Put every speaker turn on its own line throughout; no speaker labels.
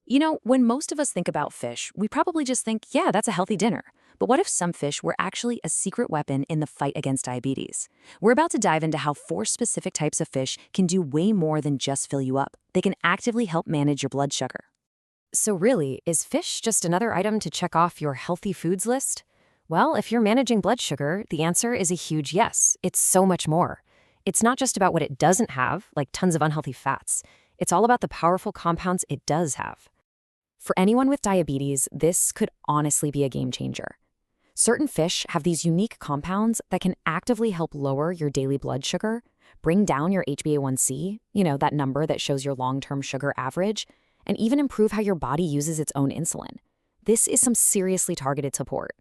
When most of us think about fish, we probably just think, yeah, that's a healthy dinner. But what if some fish were actually a secret weapon in the fight against diabetes? We're about to dive into how 4 specific types of fish can do way more than just fill you up. They can actively help manage your blood sugar. So really, is fish just another item to check off your healthy foods list? Well, if you're managing blood sugar, the answer is a huge yes. It's so much more. It's not just about what it doesn't have, like tons of unhealthy fats. It's all about the powerful compounds it does have. For anyone with diabetes, this could honestly be a game changer. Certain fish have these unique compounds that can actively help lower your daily blood sugar, bring down your HbA1c, that number that shows your long-term sugar average, and even improve how your body uses its own insulin. This is some seriously targeted support.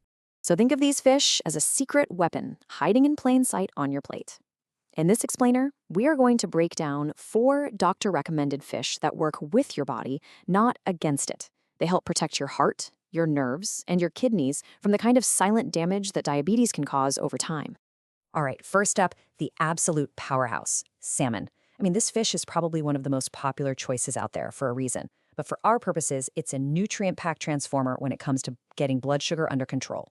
So think of these fish as a secret weapon hiding in plain sight on your plate. In this explainer, we are going to break down 4 doctor-recommended fish that work with your body, not against it. They help protect your heart, your nerves, and your kidneys from the kind of silent damage that diabetes can cause over time. All right, first up, the absolute powerhouse, salmon. This fish is probably one of the most popular choices out there for a reason. But for our purposes, it's a nutrient-packed transformer when it comes to getting blood sugar under control.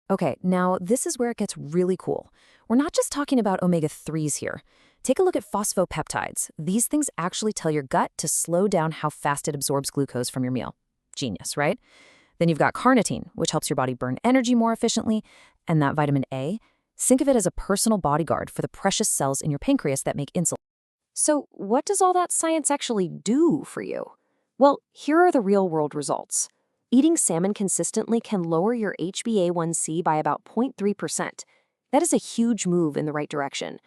Okay, now this is where it gets really cool. We're not just talking about omega-3s here. Take a look at phosphopeptides. These things actually tell your gut to slow down how fast it absorbs glucose from your meal. Genius, right? Then you've got carnitine, which helps your body burn energy more efficiently, and that vitamin A, think of it as a personal bodyguard for the precious cells in your pancreas that make insulin. So what does all that science actually do for you? Well, here are the real-world results. Eating salmon consistently can lower your HbA1c by about 0.3%. That is a huge move in the right direction.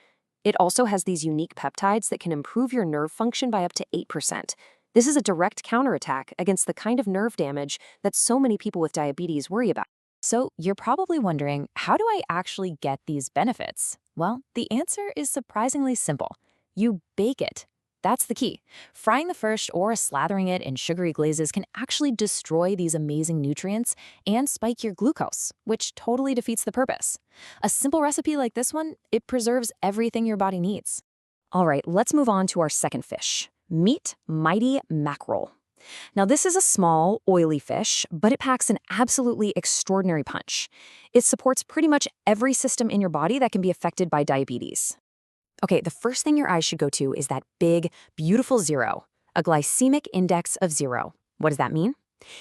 It also has these unique peptides that can improve your nerve function by up to 8%. This is a direct counterattack against the kind of nerve damage that so many people with diabetes worry about. So you're probably wondering, how do I actually get these benefits? Well, the answer is surprisingly simple. You bake it. That's the key. Frying the fish or slathering it in sugary glazes can actually destroy these amazing nutrients and spike your glucose, which totally defeats the purpose. A simple recipe like this one, it preserves everything your body needs. All right, let's move on to our second fish. Meet mighty mackerel. Now, this is a small, oily fish, but it packs an absolutely extraordinary punch. It supports pretty much every system in your body that can be affected by diabetes. Okay, the first thing your eyes should go to is that big, beautiful 0, a glycemic index of 0. What does that mean?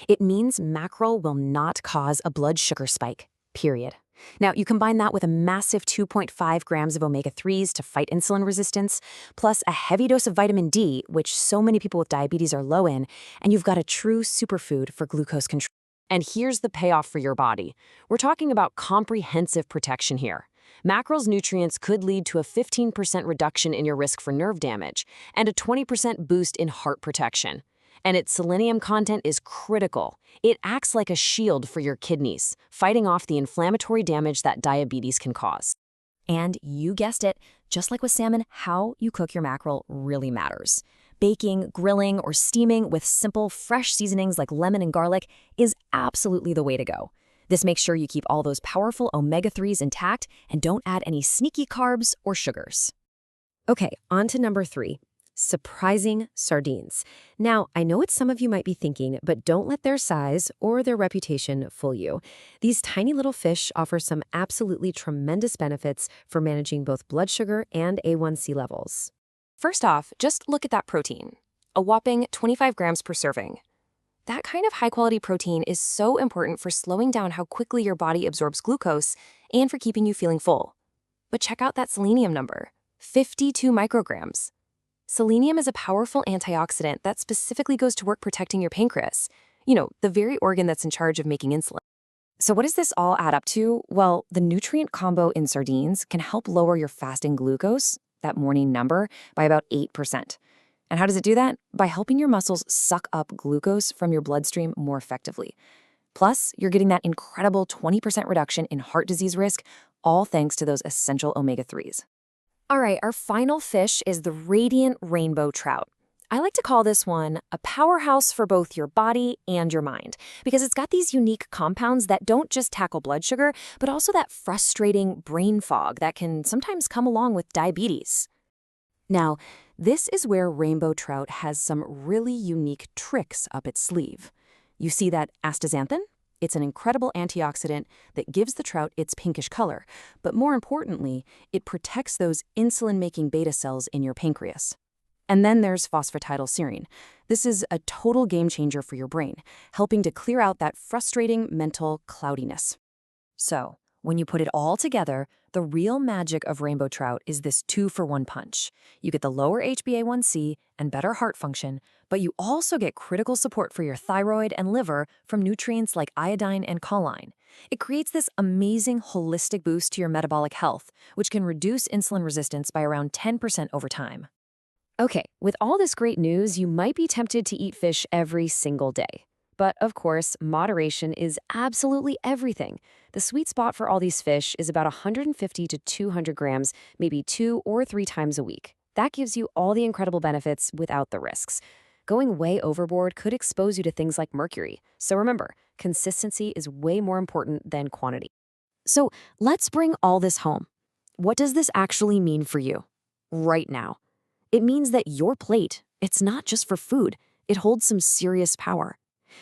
It means mackerel will not cause a blood sugar spike, period. Now, you combine that with a massive 2.5 grams of omega-3s to fight insulin resistance, plus a heavy dose of vitamin D, which so many people with diabetes are low in, and you've got a true superfood for glucose control. And here's the payoff for your body. We're talking about comprehensive protection here. Mackerel's nutrients could lead to a 15% reduction in your risk for nerve damage and a 20% boost in heart protection. And its selenium content is critical. It acts like a shield for your kidneys, fighting off the inflammatory damage that diabetes can cause. And you guessed it, just like with salmon, how you cook your mackerel really matters. Baking, grilling, or steaming with simple, fresh seasonings like lemon and garlic is absolutely the way to go. This makes sure you keep all those powerful omega-3s intact and don't add any sneaky carbs or sugars. Okay, on to number 3. Surprising sardines. Now, I know what some of you might be thinking, but don't let their size or their reputation fool you. These tiny little fish offer some absolutely tremendous benefits for managing both blood sugar and A1C levels. First off, just look at that protein. A whopping 25 grams per serving. That kind of high-quality protein is so important for slowing down how quickly your body absorbs glucose and for keeping you feeling full. But check out that selenium number, 52 micrograms. Selenium is a powerful antioxidant that specifically goes to work protecting your pancreas, the very organ that's in charge of making insulin. So what does this all add up to? Well, the nutrient combo in sardines can help lower your fasting glucose, that morning number, by about 8%. And how does it do that? By helping your muscles suck up glucose from your bloodstream more effectively. Plus, you're getting that incredible 20% reduction in heart disease risk, all thanks to those essential omega-3s. All right, our final fish is the radiant rainbow trout. I like to call this one a powerhouse for both your body and your mind, because it's got these unique compounds that don't just tackle blood sugar, but also that frustrating brain fog that can sometimes come along with diabetes. Now, This is where rainbow trout has some really unique tricks up its sleeve. You see that astaxanthin? It's an incredible antioxidant that gives the trout its pinkish color, but more importantly, it protects those insulin-making beta cells in your pancreas. And then there's phosphatidylserine. This is a total game changer for your brain, helping to clear out that frustrating mental cloudiness. So, when you put it all together, the real magic of rainbow trout is this 2-for-1 punch. You get the lower HbA1c and better heart function, but you also get critical support for your thyroid and liver from nutrients like iodine and choline. It creates this amazing holistic boost to your metabolic health, which can reduce insulin resistance by around 10% over time. Okay, with all this great news, you might be tempted to eat fish every single day. But of course, moderation is absolutely everything. The sweet spot for all these fish is about 150 to 200 grams, maybe 2 or 3 times a week. That gives you all the incredible benefits without the risks. Going way overboard could expose you to things like mercury. So remember, consistency is way more important than quantity. So let's bring all this home. What does this actually mean for you right now? It means that your plate, it's not just for food. It holds some serious power.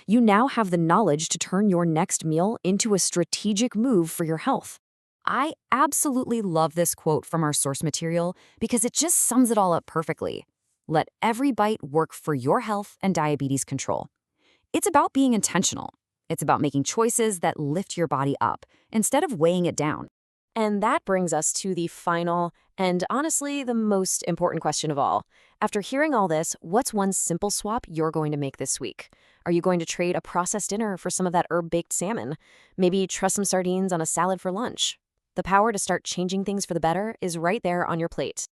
You now have the knowledge to turn your next meal into a strategic move for your health. I absolutely love this quote from our source material because it just sums it all up perfectly. Let every bite work for your health and diabetes control. It's about being intentional. It's about making choices that lift your body up instead of weighing it down. And that brings us to the final and honestly the most important question of all. After hearing all this, what's one simple swap you're going to make this week? Are you going to trade a processed dinner for some of that herb-baked salmon? Maybe trust some sardines on a salad for lunch? The power to start changing things for the better is right there on your plate.